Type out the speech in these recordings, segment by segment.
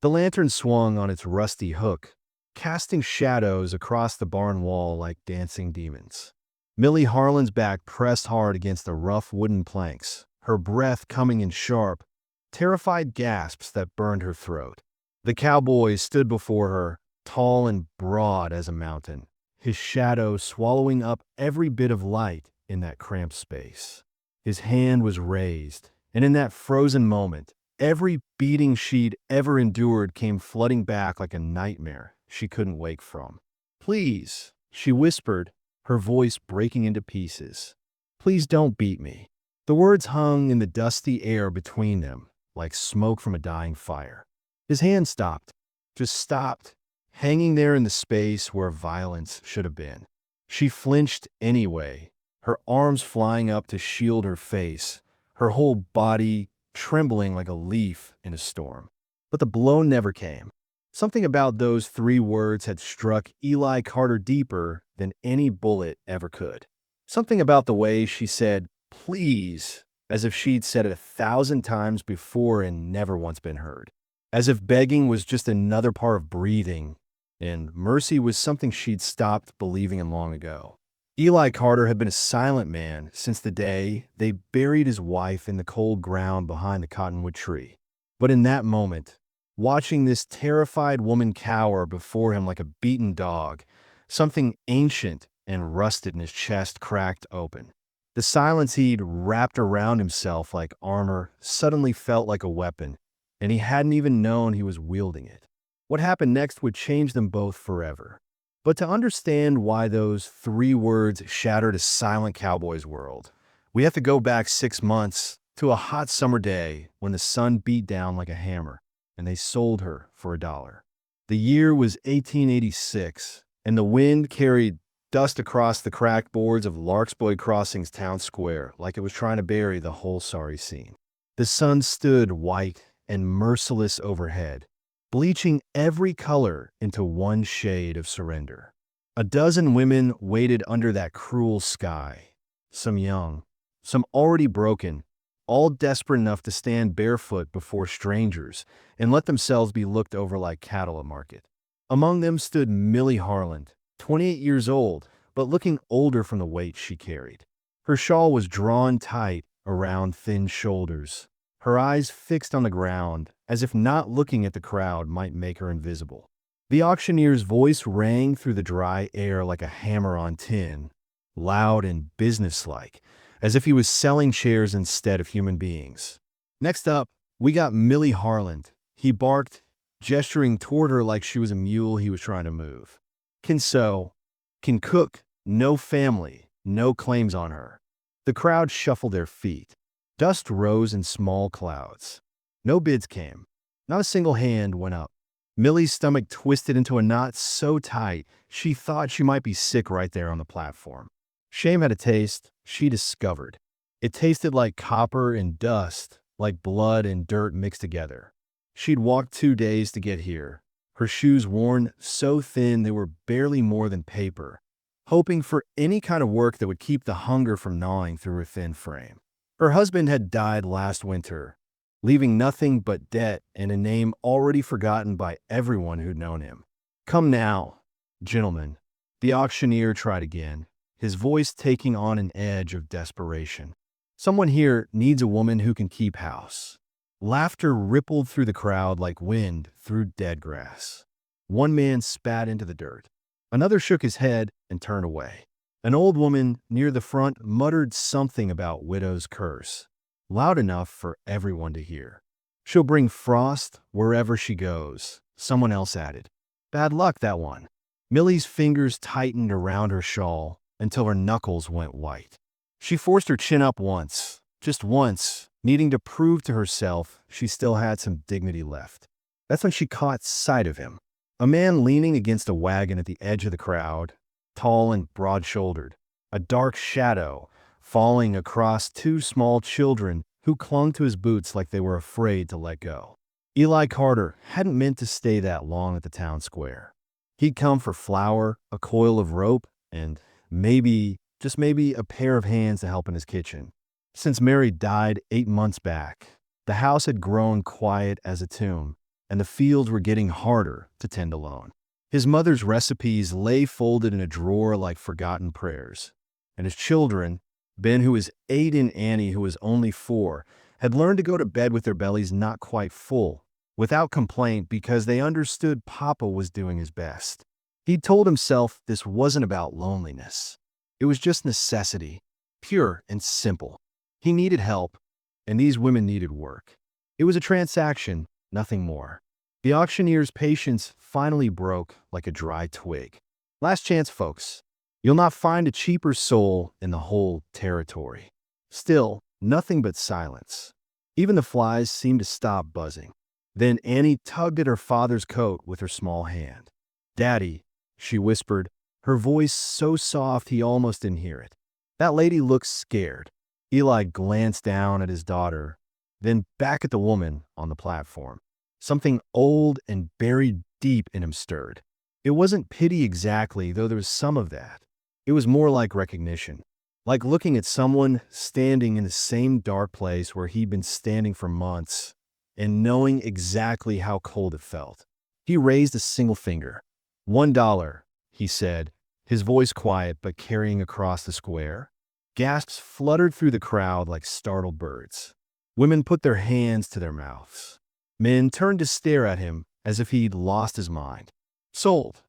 The lantern swung on its rusty hook, casting shadows across the barn wall like dancing demons. Millie Harlan's back pressed hard against the rough wooden planks, her breath coming in sharp, terrified gasps that burned her throat. The cowboy stood before her, tall and broad as a mountain, his shadow swallowing up every bit of light in that cramped space. His hand was raised, and in that frozen moment, every beating she'd ever endured came flooding back like a nightmare she couldn't wake from. "Please," she whispered, her voice breaking into pieces. "Please don't beat me." The words hung in the dusty air between them, like smoke from a dying fire. His hand stopped, just stopped, hanging there in the space where violence should have been. She flinched anyway, her arms flying up to shield her face, her whole body trembling like a leaf in a storm. But the blow never came. Something about those three words had struck Eli Carter deeper than any bullet ever could. Something about the way she said, "Please," as if she'd said it 1,000 times before and never once been heard. As if begging was just another part of breathing, and mercy was something she'd stopped believing in long ago. Eli Carter had been a silent man since the day they buried his wife in the cold ground behind the cottonwood tree. But in that moment, watching this terrified woman cower before him like a beaten dog, something ancient and rusted in his chest cracked open. The silence he'd wrapped around himself like armor suddenly felt like a weapon, and he hadn't even known he was wielding it. What happened next would change them both forever. But to understand why those three words shattered a silent cowboy's world, we have to go back 6 months to a hot summer day when the sun beat down like a hammer, and they sold her for $1. The year was 1886, and the wind carried dust across the cracked boards of Larkspur Crossing's town square like it was trying to bury the whole sorry scene. The sun stood white and merciless overhead, bleaching every color into one shade of surrender. A dozen women waited under that cruel sky, some young, some already broken, all desperate enough to stand barefoot before strangers and let themselves be looked over like cattle at market. Among them stood Millie Harland, 28 years old, but looking older from the weight she carried. Her shawl was drawn tight around thin shoulders, her eyes fixed on the ground, as if not looking at the crowd might make her invisible. The auctioneer's voice rang through the dry air like a hammer on tin, loud and businesslike, as if he was selling chairs instead of human beings. "Next up, we got Millie Harland," he barked, gesturing toward her like she was a mule he was trying to move. "Can sew, can cook, no family, no claims on her." The crowd shuffled their feet. Dust rose in small clouds. No bids came. Not a single hand went up. Millie's stomach twisted into a knot so tight she thought she might be sick right there on the platform. Shame had a taste she discovered. It tasted like copper and dust, like blood and dirt mixed together. She'd walked 2 days to get here, her shoes worn so thin they were barely more than paper, hoping for any kind of work that would keep the hunger from gnawing through her thin frame. Her husband had died last winter, leaving nothing but debt and a name already forgotten by everyone who'd known him. "Come now, gentlemen," the auctioneer tried again, his voice taking on an edge of desperation. "Someone here needs a woman who can keep house." Laughter rippled through the crowd like wind through dead grass. One man spat into the dirt. Another shook his head and turned away. An old woman near the front muttered something about widow's curse, loud enough for everyone to hear. "She'll bring frost wherever she goes," someone else added. "Bad luck, that one." Millie's fingers tightened around her shawl until her knuckles went white. She forced her chin up once, just once, needing to prove to herself she still had some dignity left. That's when she caught sight of him. A man leaning against a wagon at the edge of the crowd, tall and broad-shouldered, a dark shadow falling across two small children who clung to his boots like they were afraid to let go. Eli Carter hadn't meant to stay that long at the town square. He'd come for flour, a coil of rope, and maybe, just maybe, a pair of hands to help in his kitchen. Since Mary died 8 months back, the house had grown quiet as a tomb, and the fields were getting harder to tend alone. His mother's recipes lay folded in a drawer like forgotten prayers. And his children, Ben, who was 8, and Annie, who was only 4, had learned to go to bed with their bellies not quite full, without complaint, because they understood Papa was doing his best. He'd told himself this wasn't about loneliness. It was just necessity, pure and simple. He needed help, and these women needed work. It was a transaction, nothing more. The auctioneer's patience finally broke like a dry twig. Last chance, folks. You'll not find a cheaper soul in the whole territory. Still, nothing but silence. Even the flies seemed to stop buzzing. Then Annie tugged at her father's coat with her small hand. "Daddy," she whispered, her voice so soft he almost didn't hear it. That lady looked scared. Eli glanced down at his daughter, then back at the woman on the platform. Something old and buried deep in him stirred. It wasn't pity exactly, though there was some of that. It was more like recognition, like looking at someone standing in the same dark place where he'd been standing for months and knowing exactly how cold it felt. He raised a single finger. $1, he said, his voice quiet but carrying across the square. Gasps fluttered through the crowd like startled birds. Women put their hands to their mouths. Men turned to stare at him as if he'd lost his mind. "Sold,"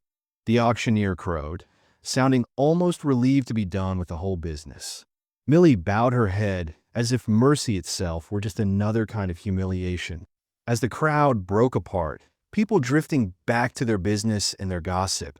the auctioneer crowed, sounding almost relieved to be done with the whole business. Millie bowed her head as if mercy itself were just another kind of humiliation. As the crowd broke apart, people drifting back to their business and their gossip,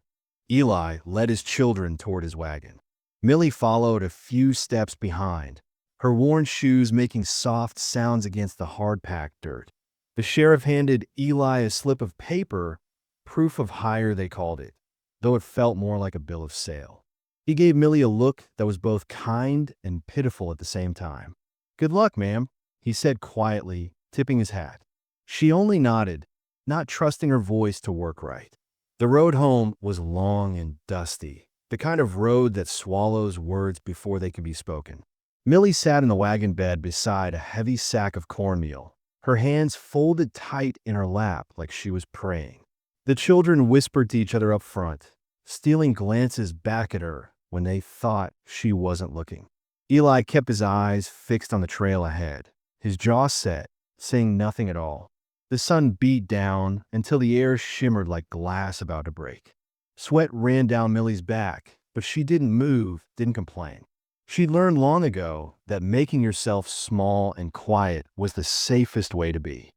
Eli led his children toward his wagon. Millie followed a few steps behind, her worn shoes making soft sounds against the hard-packed dirt. The sheriff handed Eli a slip of paper, proof of hire they called it, though it felt more like a bill of sale. He gave Millie a look that was both kind and pitiful at the same time. "Good luck, ma'am," he said quietly, tipping his hat. She only nodded, not trusting her voice to work right. The road home was long and dusty, the kind of road that swallows words before they can be spoken. Millie sat in the wagon bed beside a heavy sack of cornmeal, her hands folded tight in her lap like she was praying. The children whispered to each other up front, stealing glances back at her when they thought she wasn't looking. Eli kept his eyes fixed on the trail ahead, his jaw set, saying nothing at all. The sun beat down until the air shimmered like glass about to break. Sweat ran down Millie's back, but she didn't move, didn't complain. She'd learned long ago that making yourself small and quiet was the safest way to be.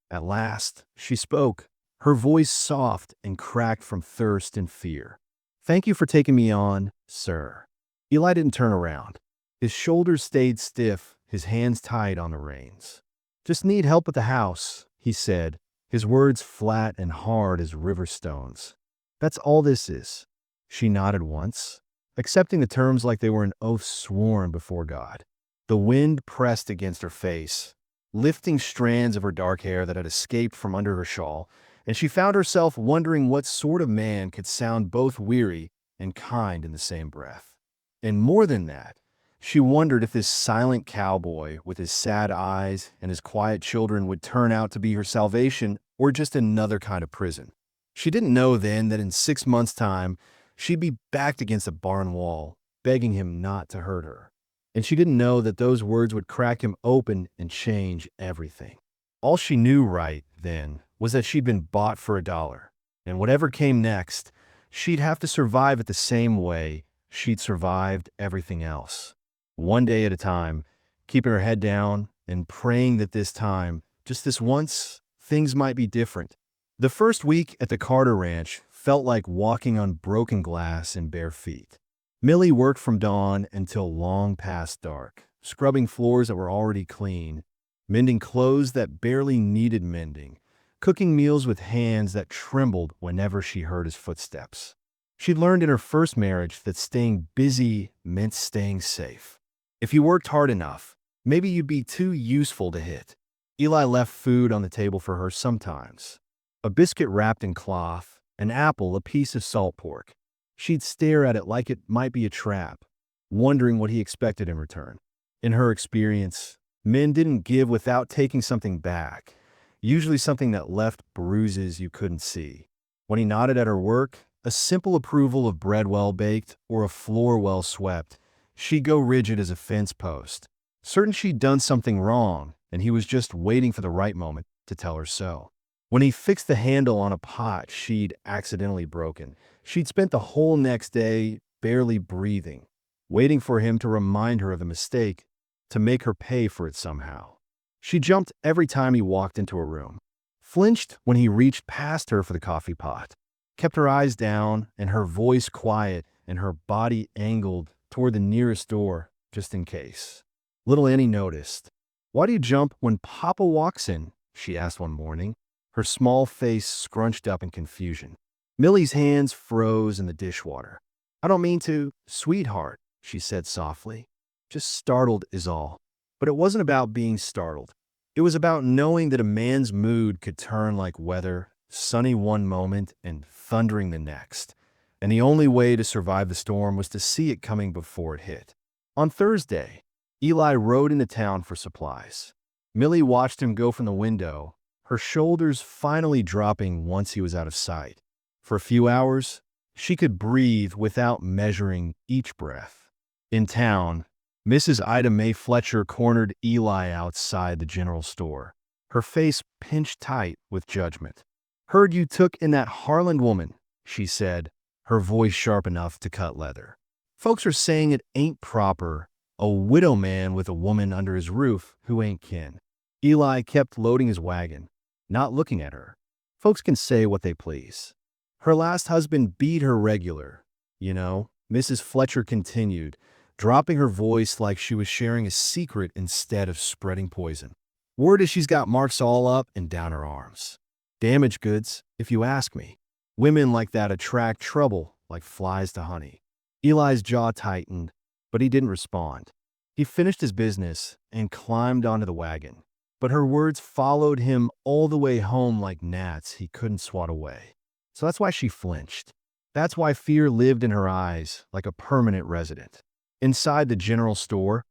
At last, she spoke, her voice soft and cracked from thirst and fear. "Thank you for taking me on, sir." Eli didn't turn around. His shoulders stayed stiff, his hands tight on the reins. "Just need help with the house," he said, his words flat and hard as river stones. "That's all this is." She nodded once, accepting the terms like they were an oath sworn before God. The wind pressed against her face, lifting strands of her dark hair that had escaped from under her shawl, and she found herself wondering what sort of man could sound both weary and kind in the same breath. And more than that, she wondered if this silent cowboy with his sad eyes and his quiet children would turn out to be her salvation or just another kind of prison. She didn't know then that in 6 months' time, she'd be backed against a barn wall, begging him not to hurt her. And she didn't know that those words would crack him open and change everything. All she knew right then was that she'd been bought for $1, and whatever came next, she'd have to survive it the same way she'd survived everything else. One day at a time, keeping her head down and praying that this time, just this once, things might be different. The first week at the Carter Ranch felt like walking on broken glass in bare feet. Millie worked from dawn until long past dark, scrubbing floors that were already clean, mending clothes that barely needed mending, cooking meals with hands that trembled whenever she heard his footsteps. She'd learned in her first marriage that staying busy meant staying safe. If you worked hard enough, maybe you'd be too useful to hit. Eli left food on the table for her sometimes. A biscuit wrapped in cloth, an apple, a piece of salt pork. She'd stare at it like it might be a trap, wondering what he expected in return. In her experience, men didn't give without taking something back, usually something that left bruises you couldn't see. When he nodded at her work, a simple approval of bread well baked or a floor well swept, she'd go rigid as a fence post, certain she'd done something wrong, and he was just waiting for the right moment to tell her so. When he fixed the handle on a pot she'd accidentally broken, she'd spent the whole next day barely breathing, waiting for him to remind her of the mistake, to make her pay for it somehow. She jumped every time he walked into a room, flinched when he reached past her for the coffee pot, kept her eyes down and her voice quiet and her body angled toward the nearest door, just in case. Little Annie noticed. "Why do you jump when Papa walks in?" she asked one morning, her small face scrunched up in confusion. Millie's hands froze in the dishwater. "I don't mean to, sweetheart," she said softly. "Just startled is all." But it wasn't about being startled. It was about knowing that a man's mood could turn like weather, sunny one moment and thundering the next. And the only way to survive the storm was to see it coming before it hit. On Thursday, Eli rode into town for supplies. Millie watched him go from the window, her shoulders finally dropping once he was out of sight. For a few hours, she could breathe without measuring each breath. In town, Mrs. Ida Mae Fletcher cornered Eli outside the general store, her face pinched tight with judgment. "Heard you took in that Harland woman," she said, her voice sharp enough to cut leather. "Folks are saying it ain't proper, a widow man with a woman under his roof who ain't kin." Eli kept loading his wagon, not looking at her. Folks can say what they please. "Her last husband beat her regular, you know," Mrs. Fletcher continued, dropping her voice like she was sharing a secret instead of spreading poison. "Word is she's got marks all up and down her arms. Damaged goods, if you ask me. Women like that attract trouble like flies to honey." Eli's jaw tightened, but he didn't respond. He finished his business and climbed onto the wagon. But her words followed him all the way home like gnats he couldn't swat away. So that's why she flinched. That's why fear lived in her eyes like a permanent resident. Inside the general store,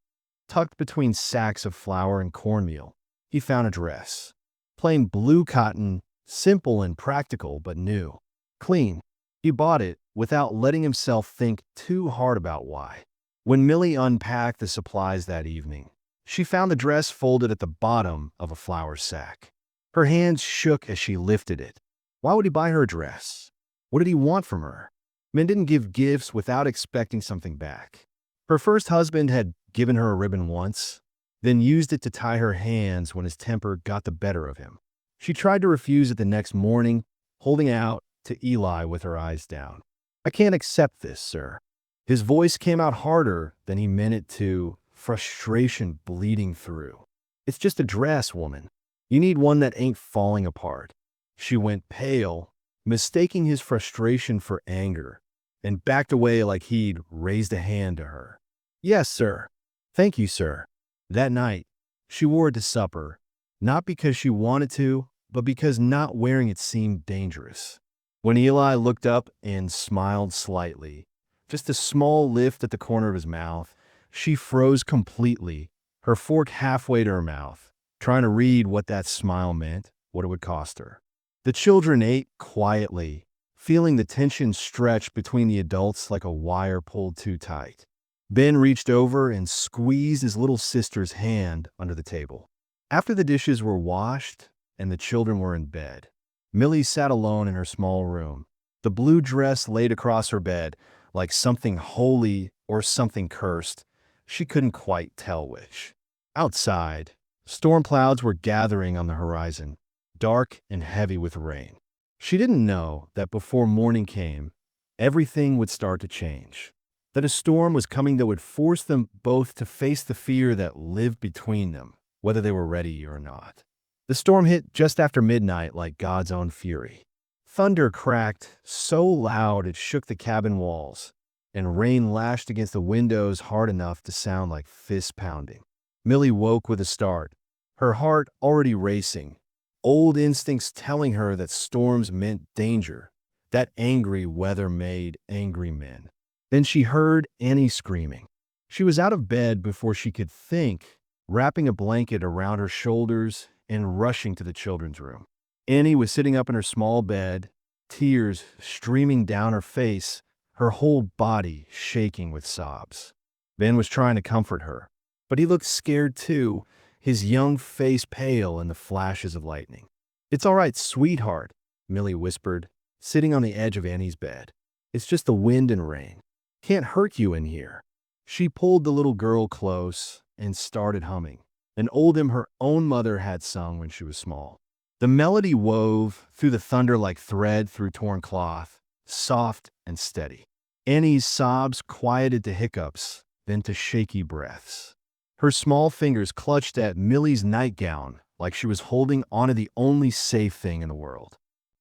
tucked between sacks of flour and cornmeal, he found a dress. Plain blue cotton, simple and practical, but new. Clean. He bought it without letting himself think too hard about why. When Millie unpacked the supplies that evening, she found the dress folded at the bottom of a flour sack. Her hands shook as she lifted it. Why would he buy her a dress? What did he want from her? Men didn't give gifts without expecting something back. Her first husband had given her a ribbon once, then used it to tie her hands when his temper got the better of him. She tried to refuse it the next morning, holding out to Eli with her eyes down. "I can't accept this, sir." His voice came out harder than he meant it to, frustration bleeding through. "It's just a dress, woman. You need one that ain't falling apart." She went pale, mistaking his frustration for anger, and backed away like he'd raised a hand to her. "Yes, sir. Thank you, sir." That night, she wore it to supper, not because she wanted to, but because not wearing it seemed dangerous. When Eli looked up and smiled slightly, just a small lift at the corner of his mouth, she froze completely, her fork halfway to her mouth, trying to read what that smile meant, what it would cost her. The children ate quietly, feeling the tension stretch between the adults like a wire pulled too tight. Ben reached over and squeezed his little sister's hand under the table. After the dishes were washed and the children were in bed, Millie sat alone in her small room, the blue dress laid across her bed like something holy or something cursed. She couldn't quite tell which. Outside, storm clouds were gathering on the horizon, dark and heavy with rain. She didn't know that before morning came, everything would start to change. That a storm was coming that would force them both to face the fear that lived between them, whether they were ready or not. The storm hit just after midnight like God's own fury. Thunder cracked so loud it shook the cabin walls, and rain lashed against the windows hard enough to sound like fist pounding. Millie woke with a start, her heart already racing, old instincts telling her that storms meant danger, that angry weather made angry men. Then she heard Annie screaming. She was out of bed before she could think, wrapping a blanket around her shoulders and rushing to the children's room. Annie was sitting up in her small bed, tears streaming down her face, her whole body shaking with sobs. Ben was trying to comfort her, but he looked scared too, his young face pale in the flashes of lightning. "It's all right, sweetheart," Millie whispered, sitting on the edge of Annie's bed. "It's just the wind and rain. Can't hurt you in here." She pulled the little girl close and started humming, an old hymn her own mother had sung when she was small. The melody wove through the thunder like thread through torn cloth, soft and steady. Annie's sobs quieted to hiccups, then to shaky breaths. Her small fingers clutched at Millie's nightgown like she was holding onto the only safe thing in the world.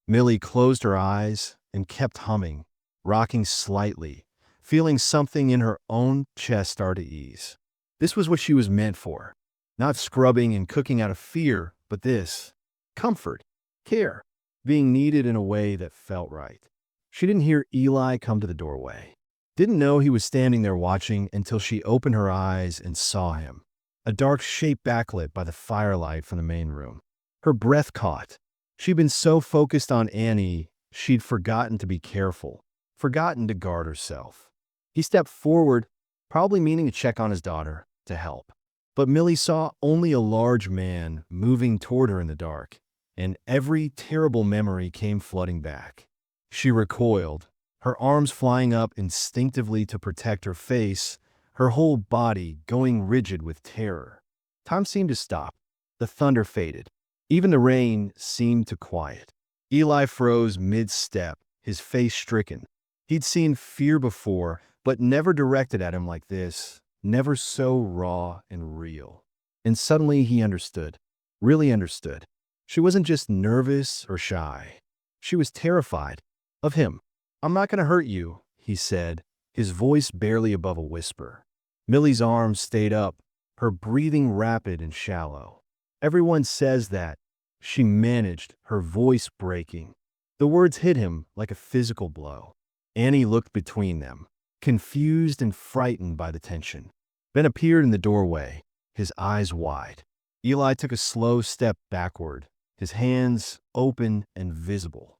Millie closed her eyes and kept humming, rocking slightly, feeling something in her own chest start to ease. This was what she was meant for. Not scrubbing and cooking out of fear, but this. Comfort, care, being needed in a way that felt right. She didn't hear Eli come to the doorway. Didn't know he was standing there watching until she opened her eyes and saw him. A dark shape backlit by the firelight from the main room. Her breath caught. She'd been so focused on Annie, she'd forgotten to be careful, forgotten to guard herself. He stepped forward, probably meaning to check on his daughter, to help. But Millie saw only a large man moving toward her in the dark, and every terrible memory came flooding back. She recoiled, her arms flying up instinctively to protect her face, her whole body going rigid with terror. Time seemed to stop. The thunder faded. Even the rain seemed to quiet. Eli froze mid-step, his face stricken. He'd seen fear before, but never directed at him like this, never so raw and real. And suddenly he understood, really understood. She wasn't just nervous or shy. She was terrified of him. "I'm not going to hurt you," he said, his voice barely above a whisper. Millie's arms stayed up, her breathing rapid and shallow. "Everyone says that," she managed, her voice breaking. The words hit him like a physical blow. Annie looked between them, confused and frightened by the tension. Ben appeared in the doorway, his eyes wide. Eli took a slow step backward, his hands open and visible.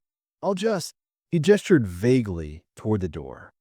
He gestured vaguely toward the door.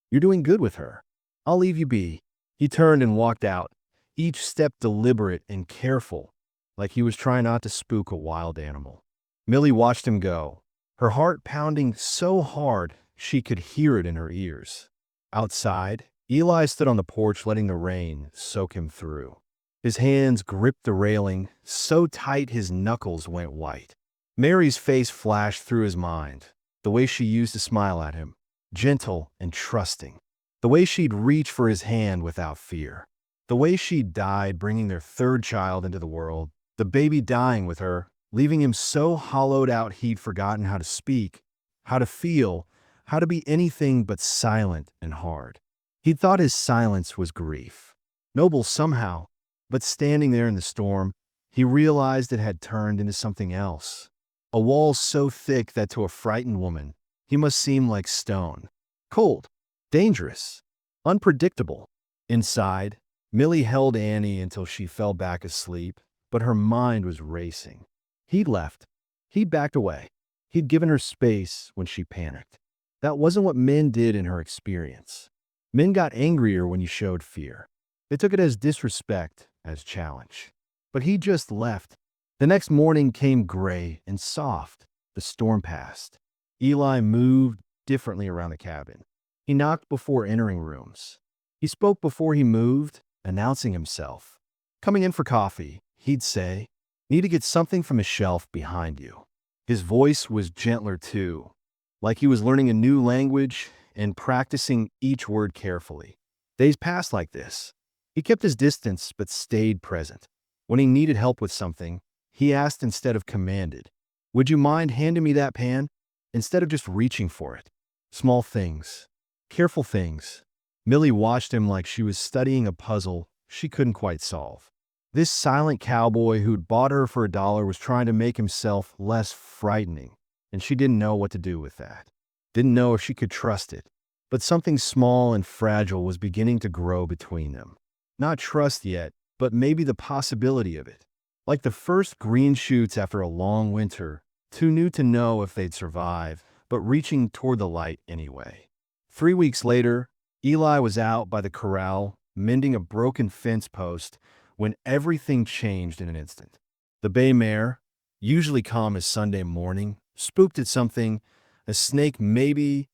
"You're doing good with her. I'll leave you be." He turned and walked out, each step deliberate and careful, like he was trying not to spook a wild animal. Millie watched him go, her heart pounding so hard she could hear it in her ears. Outside, Eli stood on the porch letting the rain soak him through. His hands gripped the railing so tight his knuckles went white. Mary's face flashed through his mind, the way she used to smile at him, gentle and trusting. The way she'd reach for his hand without fear. The way she'd died bringing their third child into the world, the baby dying with her, leaving him so hollowed out he'd forgotten how to speak, how to feel, how to be anything but silent and hard. He'd thought his silence was grief, noble somehow, but standing there in the storm, he realized it had turned into something else. A wall so thick that to a frightened woman, he must seem like stone. Cold, dangerous, unpredictable. Inside, Millie held Annie until she fell back asleep, but her mind was racing. He'd left. He'd backed away. He'd given her space when she panicked. That wasn't what men did in her experience. Men got angrier when you showed fear. They took it as disrespect, as challenge. But he just left. The next morning came gray and soft. The storm passed. Eli moved differently around the cabin. He knocked before entering rooms. He spoke before he moved, announcing himself. "Coming in for coffee," he'd say. "Need to get something from a shelf behind you." His voice was gentler too, like he was learning a new language and practicing each word carefully. Days passed like this. He kept his distance but stayed present. When he needed help with something, he asked instead of commanded. "Would you mind handing me that pan?" Instead of just reaching for it. Small things. Careful things. Millie watched him like she was studying a puzzle she couldn't quite solve. This silent cowboy who'd bought her for $1 was trying to make himself less frightening, and she didn't know what to do with that. Didn't know if she could trust it. But something small and fragile was beginning to grow between them. Not trust yet, but maybe the possibility of it. like the first green shoots after a long winter, too new to know if they'd survive, but reaching toward the light anyway. 3 weeks later, Eli was out by the corral, mending a broken fence post, when everything changed in an instant. The bay mare, usually calm as Sunday morning, spooked at something, a snake maybe,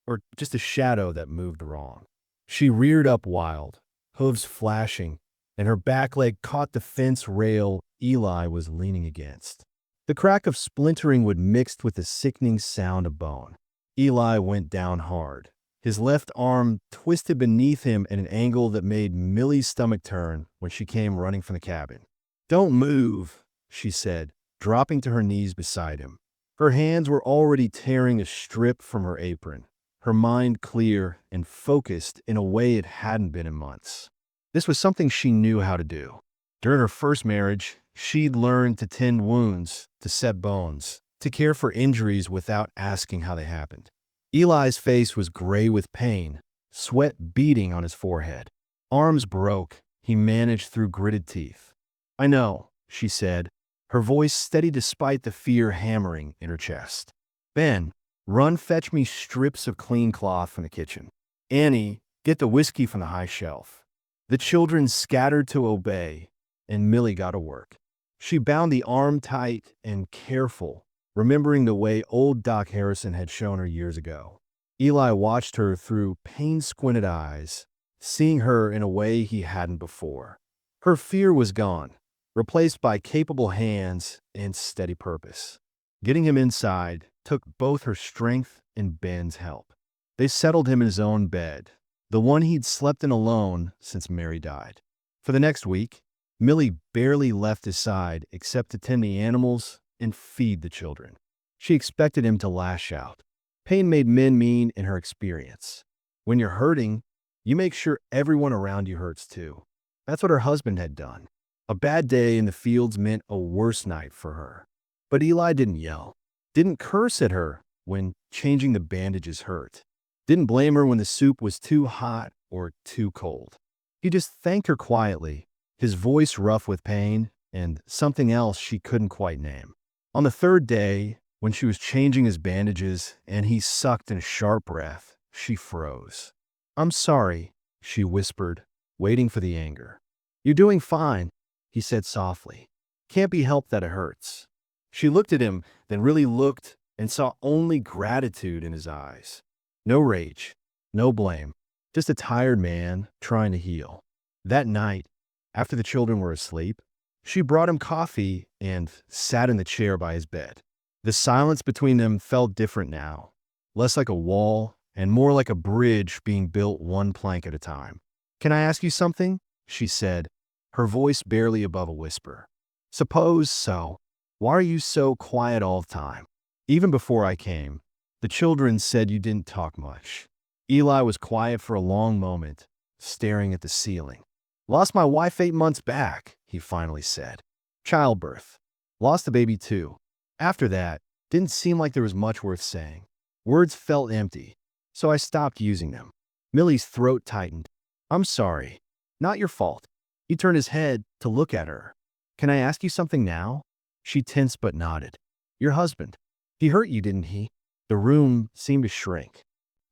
or just a shadow that moved wrong. She reared up wild, hooves flashing, and her back leg caught the fence rail Eli was leaning against. The crack of splintering wood mixed with the sickening sound of bone. Eli went down hard. His left arm twisted beneath him at an angle that made Millie's stomach turn when she came running from the cabin. "Don't move," she said, dropping to her knees beside him. Her hands were already tearing a strip from her apron, her mind clear and focused in a way it hadn't been in months. This was something she knew how to do. During her first marriage, she'd learned to tend wounds, to set bones, to care for injuries without asking how they happened. Eli's face was gray with pain, sweat beading on his forehead. Arms broke, he managed through gritted teeth. "I know," she said, her voice steady despite the fear hammering in her chest. "Ben, run fetch me strips of clean cloth from the kitchen. Annie, get the whiskey from the high shelf." The children scattered to obey, and Millie got to work. She bound the arm tight and careful, remembering the way old Doc Harrison had shown her years ago. Eli watched her through pain-squinted eyes, seeing her in a way he hadn't before. Her fear was gone, replaced by capable hands and steady purpose. Getting him inside took both her strength and Ben's help. They settled him in his own bed, the one he'd slept in alone since Mary died. For the next week, Millie barely left his side except to tend the animals and feed the children. She expected him to lash out. Pain made men mean in her experience. When you're hurting, you make sure everyone around you hurts too. That's what her husband had done. A bad day in the fields meant a worse night for her. But Eli didn't yell, didn't curse at her when changing the bandages hurt, didn't blame her when the soup was too hot or too cold. He just thanked her quietly, his voice rough with pain and something else she couldn't quite name. On the third day, when she was changing his bandages and he sucked in a sharp breath, she froze. "I'm sorry," she whispered, waiting for the anger. "You're doing fine," he said softly. "Can't be helped that it hurts." She looked at him, then really looked and saw only gratitude in his eyes. No rage, no blame, just a tired man trying to heal. That night, after the children were asleep, she brought him coffee and sat in the chair by his bed. The silence between them felt different now, less like a wall and more like a bridge being built one plank at a time. "Can I ask you something?" she said, her voice barely above a whisper. "Suppose so. Why are you so quiet all the time? Even before I came, the children said you didn't talk much." Eli was quiet for a long moment, staring at the ceiling. "Lost my wife 8 months back," he finally said. "Childbirth. Lost the baby too. After that, didn't seem like there was much worth saying. Words felt empty, so I stopped using them." Millie's throat tightened. "I'm sorry. Not your fault." He turned his head to look at her. "Can I ask you something now?" She tensed but nodded. "Your husband. He hurt you, didn't he?" The room seemed to shrink.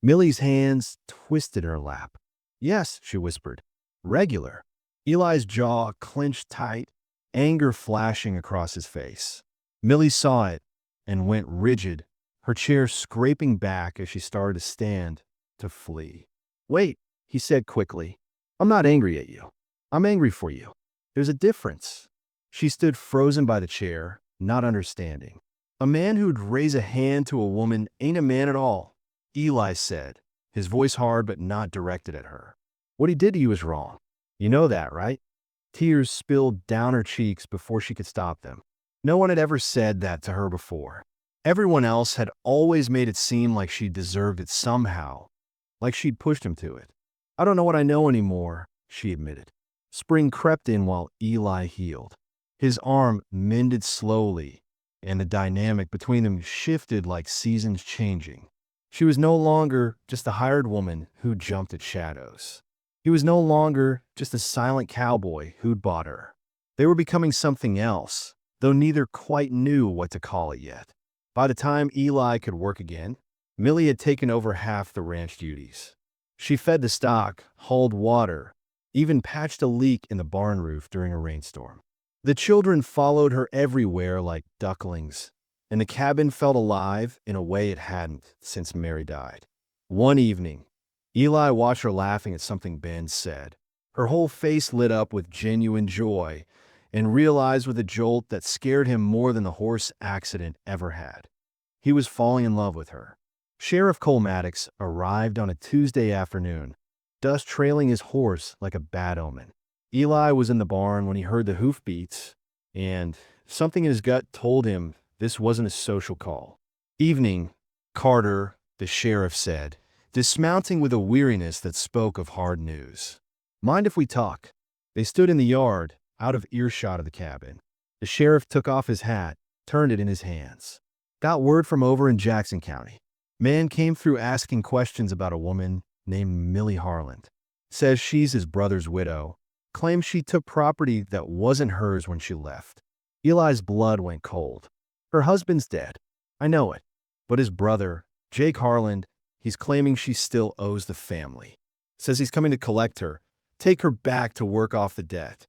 Millie's hands twisted her lap. "Yes," she whispered. "Regular." Eli's jaw clenched tight, anger flashing across his face. Millie saw it and went rigid, her chair scraping back as she started to stand, to flee. "Wait," he said quickly. "I'm not angry at you. I'm angry for you. There's a difference." She stood frozen by the chair, not understanding. "A man who'd raise a hand to a woman ain't a man at all," Eli said, his voice hard but not directed at her. "What he did to you is wrong. You know that, right?" Tears spilled down her cheeks before she could stop them. No one had ever said that to her before. Everyone else had always made it seem like she deserved it somehow, like she'd pushed him to it. "I don't know what I know anymore," she admitted. Spring crept in while Eli healed. His arm mended slowly, and the dynamic between them shifted like seasons changing. She was no longer just a hired woman who jumped at shadows. He was no longer just a silent cowboy who'd bought her. They were becoming something else, though neither quite knew what to call it yet. By the time Eli could work again, Millie had taken over half the ranch duties. She fed the stock, hauled water, even patched a leak in the barn roof during a rainstorm. The children followed her everywhere like ducklings, and the cabin felt alive in a way it hadn't since Mary died. One evening, Eli watched her laughing at something Ben said. Her whole face lit up with genuine joy, and realized with a jolt that scared him more than the horse accident ever had. He was falling in love with her. Sheriff Cole Maddox arrived on a Tuesday afternoon, dust trailing his horse like a bad omen. Eli was in the barn when he heard the hoofbeats, and something in his gut told him this wasn't a social call. Evening, Carter, the sheriff said, dismounting with a weariness that spoke of hard news. Mind if we talk? They stood in the yard, out of earshot of the cabin. The sheriff took off his hat, turned it in his hands. Got word from over in Jackson County. Man came through asking questions about a woman named Millie Harland. Says she's his brother's widow. Claims she took property that wasn't hers when she left. Eli's blood went cold. Her husband's dead. I know it. But his brother, Jake Harland, he's claiming she still owes the family. Says he's coming to collect her, take her back to work off the debt.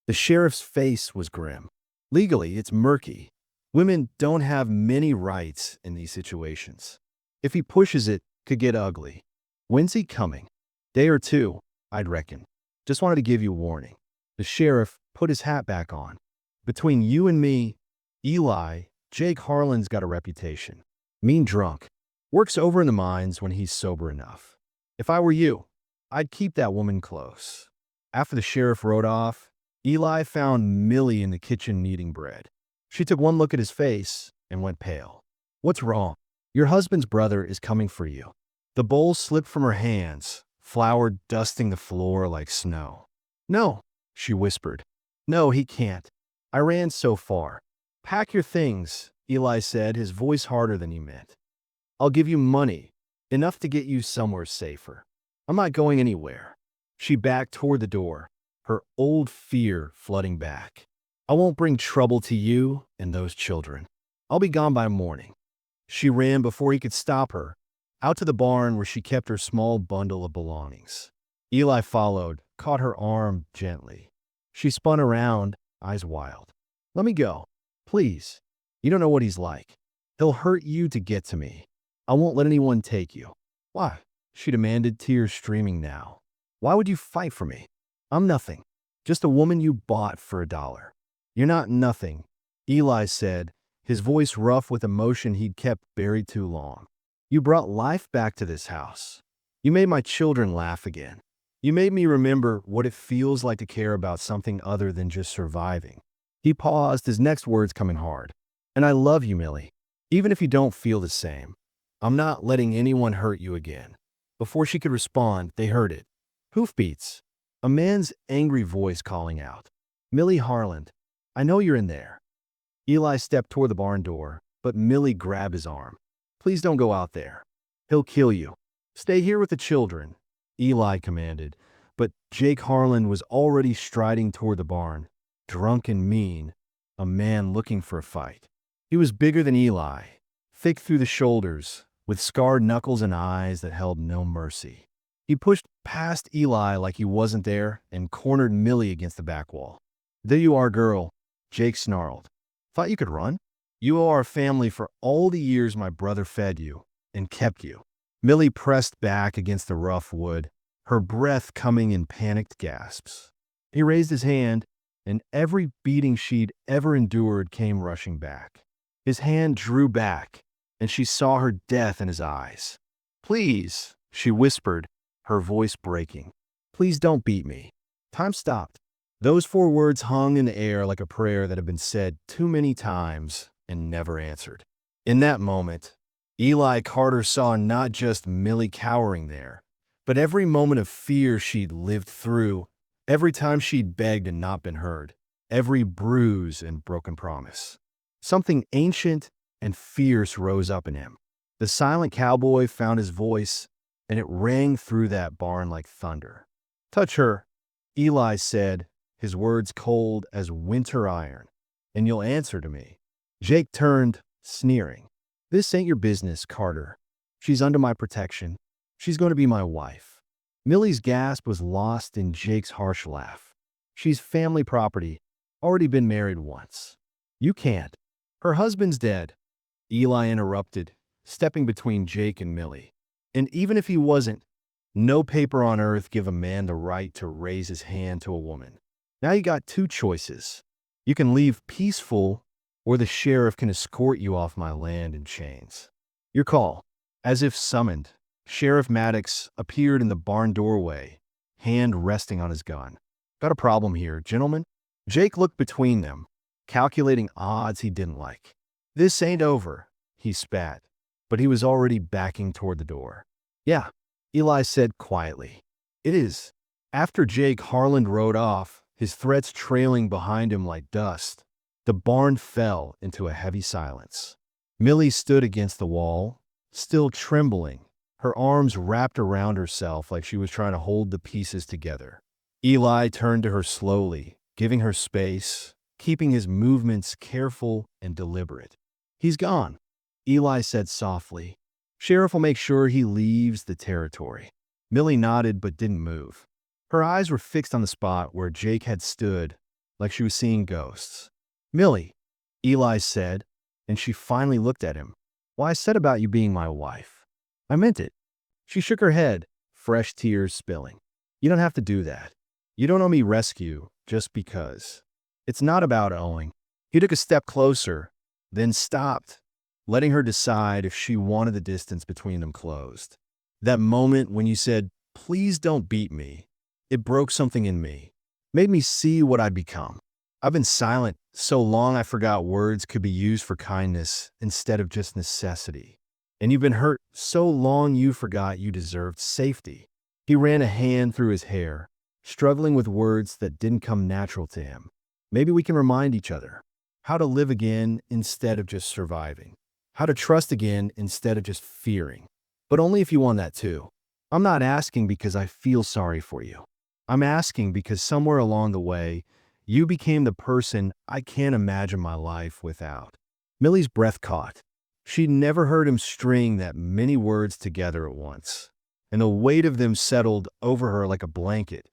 The sheriff's face was grim. Legally, it's murky. Women don't have many rights in these situations. If he pushes it, could get ugly. When's he coming? Day or two, I'd reckon. Just wanted to give you warning. The sheriff put his hat back on. Between you and me, Eli, Jake Harlan's got a reputation. Mean drunk. Works over in the mines when he's sober enough. If I were you, I'd keep that woman close. After the sheriff rode off, Eli found Millie in the kitchen kneading bread. She took one look at his face and went pale. What's wrong? Your husband's brother is coming for you. The bowl slipped from her hands, flour dusting the floor like snow. No, she whispered. No, he can't. I ran so far. Pack your things, Eli said, his voice harder than he meant. I'll give you money, enough to get you somewhere safer. I'm not going anywhere. She backed toward the door, her old fear flooding back. I won't bring trouble to you and those children. I'll be gone by morning. She ran before he could stop her, out to the barn where she kept her small bundle of belongings. Eli followed, caught her arm gently. She spun around, eyes wild. Let me go, please. You don't know what he's like. He'll hurt you to get to me. I won't let anyone take you. Why? She demanded, tears streaming now. Why would you fight for me? I'm nothing. Just a woman you bought for $1. You're not nothing, Eli said, his voice rough with emotion he'd kept buried too long. You brought life back to this house. You made my children laugh again. You made me remember what it feels like to care about something other than just surviving. He paused, his next words coming hard. And I love you, Millie, even if you don't feel the same. I'm not letting anyone hurt you again. Before she could respond, they heard it. Hoofbeats. A man's angry voice calling out. Millie Harland, I know you're in there. Eli stepped toward the barn door, but Millie grabbed his arm. Please don't go out there. He'll kill you. Stay here with the children, Eli commanded, but Jake Harlan was already striding toward the barn, drunk and mean, a man looking for a fight. He was bigger than Eli, thick through the shoulders, with scarred knuckles and eyes that held no mercy. He pushed past Eli like he wasn't there and cornered Millie against the back wall. There you are, girl, Jake snarled. Thought you could run? You owe our family for all the years my brother fed you and kept you. Millie pressed back against the rough wood, her breath coming in panicked gasps. He raised his hand, and every beating she'd ever endured came rushing back. His hand drew back, and she saw her death in his eyes. Please, she whispered, her voice breaking. Please don't beat me. Time stopped. Those 4 words hung in the air like a prayer that had been said too many times and never answered. In that moment, Eli Carter saw not just Millie cowering there, but every moment of fear she'd lived through, every time she'd begged and not been heard, every bruise and broken promise. Something ancient and fierce rose up in him. The silent cowboy found his voice, and it rang through that barn like thunder. Touch her, Eli said, his words cold as winter iron. And you'll answer to me. Jake turned, sneering. This ain't your business, Carter. She's under my protection. She's going to be my wife. Millie's gasp was lost in Jake's harsh laugh. She's family property, already been married once. You can't. Her husband's dead. Eli interrupted, stepping between Jake and Millie. And even if he wasn't, no paper on earth give a man the right to raise his hand to a woman. Now you got two choices. You can leave peaceful, or the sheriff can escort you off my land in chains. Your call. As if summoned, Sheriff Maddox appeared in the barn doorway, hand resting on his gun. Got a problem here, gentlemen? Jake looked between them, calculating odds he didn't like. This ain't over, he spat, but he was already backing toward the door. Yeah, Eli said quietly. It is. After Jake Harland rode off, his threats trailing behind him like dust, the barn fell into a heavy silence. Millie stood against the wall, still trembling, her arms wrapped around herself like she was trying to hold the pieces together. Eli turned to her slowly, giving her space, keeping his movements careful and deliberate. He's gone, Eli said softly. Sheriff will make sure he leaves the territory. Millie nodded but didn't move. Her eyes were fixed on the spot where Jake had stood, like she was seeing ghosts. Millie, Eli said, and she finally looked at him. Well, I said about you being my wife. I meant it. She shook her head, fresh tears spilling. You don't have to do that. You don't owe me rescue just because. It's not about owing. He took a step closer, then stopped, letting her decide if she wanted the distance between them closed. That moment when you said, please don't beat me, it broke something in me, made me see what I'd become. I've been silent so long I forgot words could be used for kindness instead of just necessity. And you've been hurt so long you forgot you deserved safety. He ran a hand through his hair, struggling with words that didn't come natural to him. Maybe we can remind each other how to live again instead of just surviving. How to trust again instead of just fearing. But only if you want that too. I'm not asking because I feel sorry for you. I'm asking because somewhere along the way, you became the person I can't imagine my life without. Millie's breath caught. She'd never heard him string that many words together at once, and the weight of them settled over her like a blanket,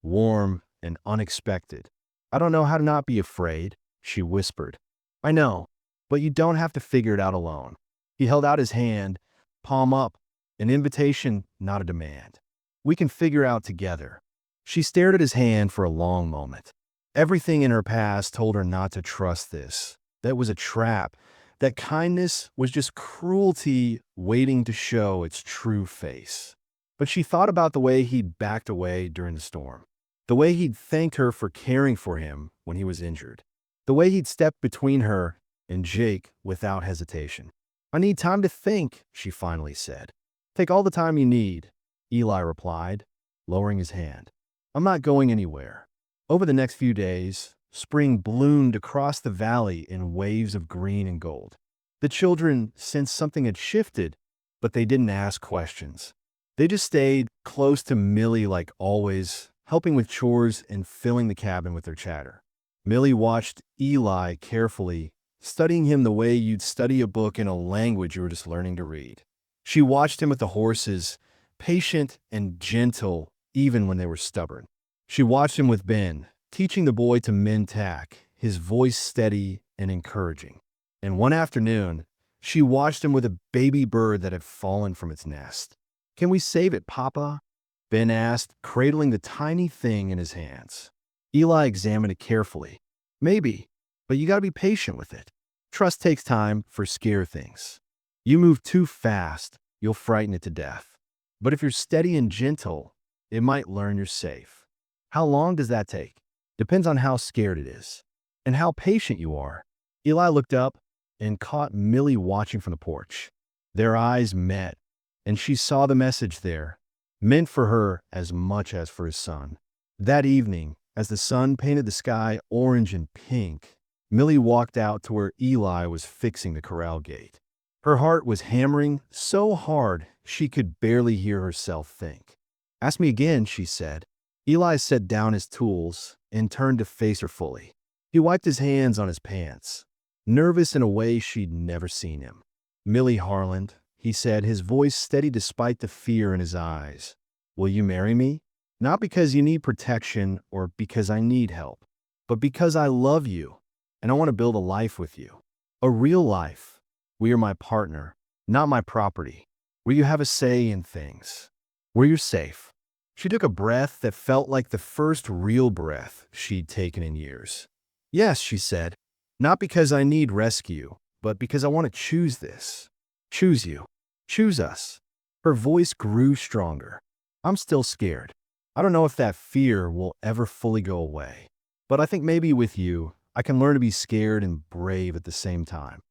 warm and unexpected. I don't know how to not be afraid, she whispered. I know, but you don't have to figure it out alone. He held out his hand, palm up, an invitation, not a demand. We can figure it out together. She stared at his hand for a long moment. Everything in her past told her not to trust this. That was a trap. That kindness was just cruelty waiting to show its true face. But she thought about the way he'd backed away during the storm. The way he'd thanked her for caring for him when he was injured. The way he'd stepped between her and Jake without hesitation. I need time to think, she finally said. Take all the time you need, Eli replied, lowering his hand. I'm not going anywhere. Over the next few days, spring bloomed across the valley in waves of green and gold. The children sensed something had shifted, but they didn't ask questions. They just stayed close to Millie like always, helping with chores and filling the cabin with their chatter. Millie watched Eli carefully, studying him the way you'd study a book in a language you were just learning to read. She watched him with the horses, patient and gentle even when they were stubborn. She watched him with Ben, teaching the boy to mend tack, his voice steady and encouraging. And one afternoon, she watched him with a baby bird that had fallen from its nest. Can we save it, Papa? Ben asked, cradling the tiny thing in his hands. Eli examined it carefully. Maybe, but you gotta be patient with it. Trust takes time for scare things. You move too fast, you'll frighten it to death. But if you're steady and gentle, it might learn you're safe. How long does that take? Depends on how scared it is. And how patient you are. Eli looked up and caught Millie watching from the porch. Their eyes met, and she saw the message there, meant for her as much as for his son. That evening, as the sun painted the sky orange and pink, Millie walked out to where Eli was fixing the corral gate. Her heart was hammering so hard she could barely hear herself think. Ask me again, she said. Eli set down his tools and turned to face her fully. He wiped his hands on his pants, nervous in a way she'd never seen him. "Millie Harland," he said, his voice steady despite the fear in his eyes. "Will you marry me? Not because you need protection or because I need help, but because I love you and I want to build a life with you. A real life. Where you're my partner, not my property. Where you have a say in things. Where you're safe." She took a breath that felt like the first real breath she'd taken in years. "Yes," she said, "not because I need rescue, but because I want to choose this. Choose you. Choose us." Her voice grew stronger. "I'm still scared. I don't know if that fear will ever fully go away. But I think maybe with you, I can learn to be scared and brave at the same time."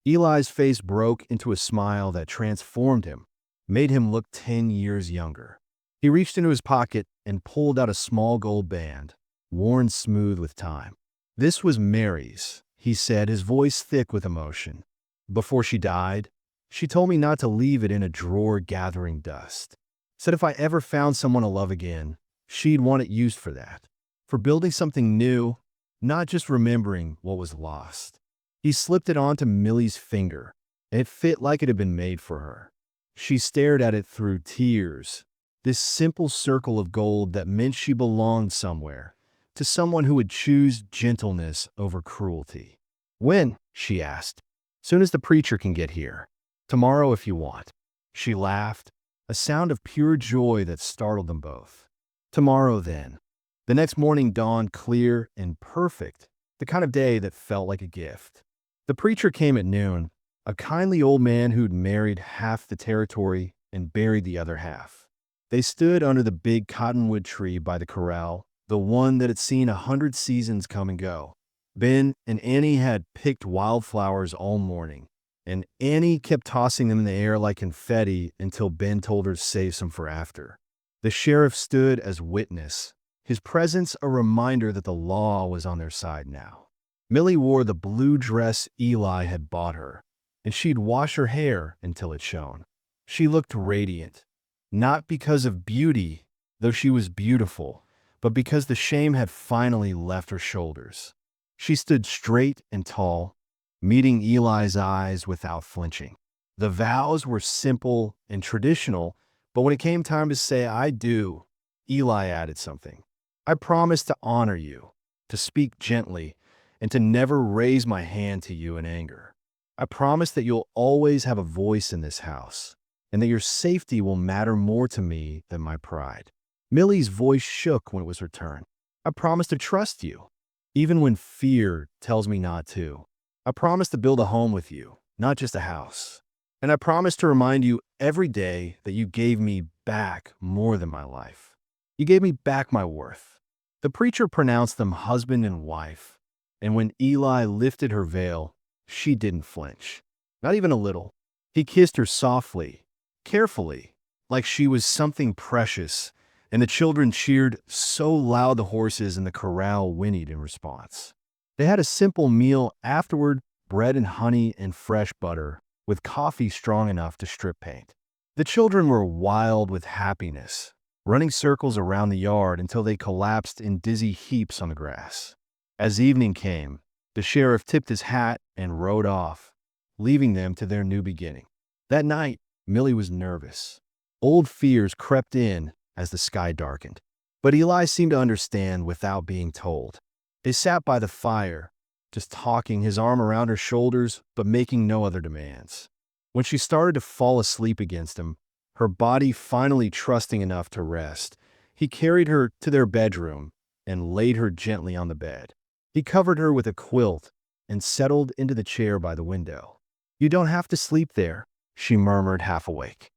Eli's face broke into a smile that transformed him, made him look 10 years younger. He reached into his pocket and pulled out a small gold band, worn smooth with time. "This was Mary's," he said, his voice thick with emotion. "Before she died, she told me not to leave it in a drawer gathering dust. Said if I ever found someone to love again, she'd want it used for that. For building something new, not just remembering what was lost." He slipped it onto Millie's finger, and it fit like it had been made for her. She stared at it through tears, this simple circle of gold that meant she belonged somewhere, to someone who would choose gentleness over cruelty. "When?" she asked. "Soon as the preacher can get here. Tomorrow if you want." She laughed, a sound of pure joy that startled them both. Tomorrow then. The next morning dawned clear and perfect, the kind of day that felt like a gift. The preacher came at noon, a kindly old man who'd married half the territory and buried the other half. They stood under the big cottonwood tree by the corral, the one that had seen 100 seasons come and go. Ben and Annie had picked wildflowers all morning, and Annie kept tossing them in the air like confetti until Ben told her to save some for after. The sheriff stood as witness, his presence a reminder that the law was on their side now. Millie wore the blue dress Eli had bought her, and she'd wash her hair until it shone. She looked radiant, not because of beauty, though she was beautiful, but because the shame had finally left her shoulders. She stood straight and tall, meeting Eli's eyes without flinching. The vows were simple and traditional, but when it came time to say "I do," Eli added something. "I promise to honor you, to speak gently, and to never raise my hand to you in anger. I promise that you'll always have a voice in this house, and that your safety will matter more to me than my pride." Millie's voice shook when it was her turn. "I promise to trust you, even when fear tells me not to. I promise to build a home with you, not just a house. And I promise to remind you every day that you gave me back more than my life. You gave me back my worth." The preacher pronounced them husband and wife, and when Eli lifted her veil, she didn't flinch, not even a little. He kissed her softly, carefully, like she was something precious, and the children cheered so loud the horses in the corral whinnied in response. They had a simple meal afterward, bread and honey and fresh butter, with coffee strong enough to strip paint. The children were wild with happiness, running circles around the yard until they collapsed in dizzy heaps on the grass. As evening came, the sheriff tipped his hat and rode off, leaving them to their new beginning. That night, Millie was nervous. Old fears crept in as the sky darkened. But Eli seemed to understand without being told. They sat by the fire, just talking, his arm around her shoulders, but making no other demands. When she started to fall asleep against him, her body finally trusting enough to rest, he carried her to their bedroom and laid her gently on the bed. He covered her with a quilt and settled into the chair by the window. "You don't have to sleep there," she murmured, half awake.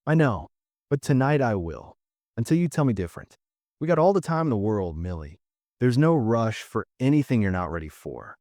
"I know, but tonight I will, until you tell me different. We got all the time in the world, Millie. There's no rush for anything you're not ready for."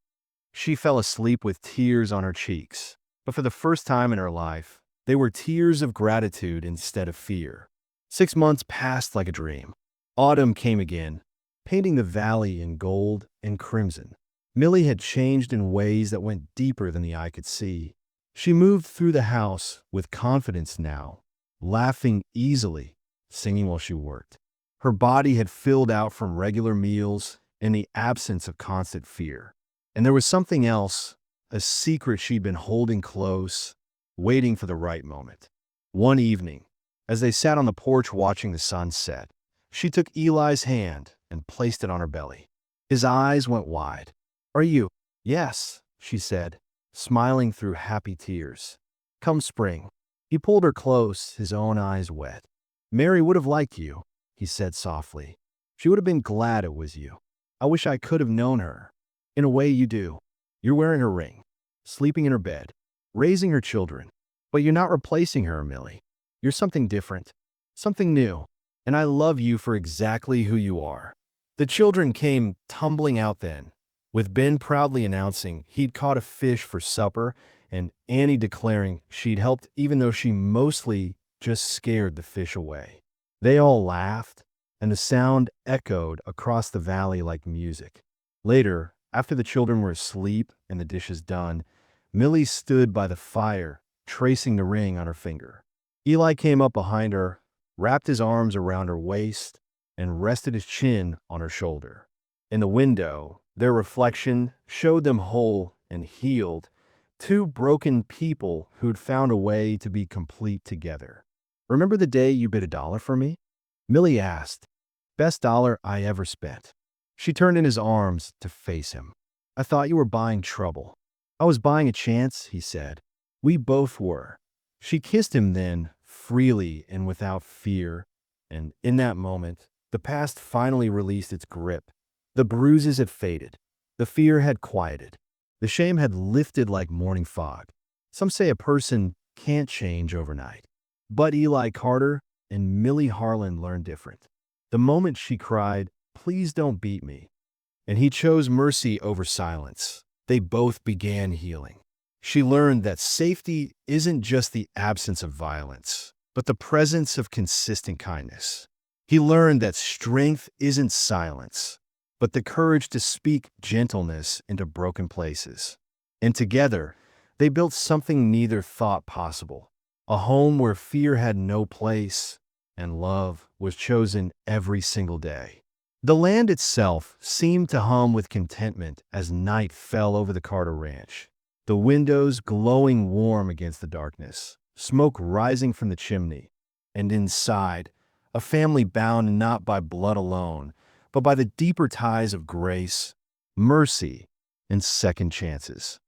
She fell asleep with tears on her cheeks, but for the first time in her life, they were tears of gratitude instead of fear. 6 months passed like a dream. Autumn came again, painting the valley in gold and crimson. Millie had changed in ways that went deeper than the eye could see. She moved through the house with confidence now, laughing easily, singing while she worked. Her body had filled out from regular meals, in the absence of constant fear. And there was something else, a secret she'd been holding close, waiting for the right moment. One evening, as they sat on the porch watching the sun set, she took Eli's hand and placed it on her belly. His eyes went wide. "Are you?" "Yes," she said, smiling through happy tears. "Come spring." He pulled her close, his own eyes wet. "Mary would have liked you," he said softly. "She would have been glad it was you. I wish I could have known her. In a way, you do. You're wearing her ring, sleeping in her bed, raising her children. But you're not replacing her, Millie. You're something different, something new. And I love you for exactly who you are." The children came tumbling out then, with Ben proudly announcing he'd caught a fish for supper and Annie declaring she'd helped even though she mostly just scared the fish away. They all laughed, and the sound echoed across the valley like music. Later, after the children were asleep and the dishes done, Millie stood by the fire, tracing the ring on her finger. Eli came up behind her, wrapped his arms around her waist, and rested his chin on her shoulder. In the window, their reflection showed them whole and healed, two broken people who'd found a way to be complete together. "Remember the day you bid $1 for me?" Millie asked. "Best dollar I ever spent." She turned in his arms to face him. "I thought you were buying trouble." "I was buying a chance," he said. "We both were." She kissed him then, freely and without fear, and in that moment, the past finally released its grip. The bruises had faded. The fear had quieted. The shame had lifted like morning fog. Some say a person can't change overnight. But Eli Carter and Millie Harlan learned different. The moment she cried, "Please don't beat me," and he chose mercy over silence, they both began healing. She learned that safety isn't just the absence of violence, but the presence of consistent kindness. He learned that strength isn't silence, but the courage to speak gentleness into broken places. And together, they built something neither thought possible, a home where fear had no place and love was chosen every single day. The land itself seemed to hum with contentment as night fell over the Carter Ranch, the windows glowing warm against the darkness, smoke rising from the chimney, and inside, a family bound not by blood alone, but by the deeper ties of grace, mercy, and second chances.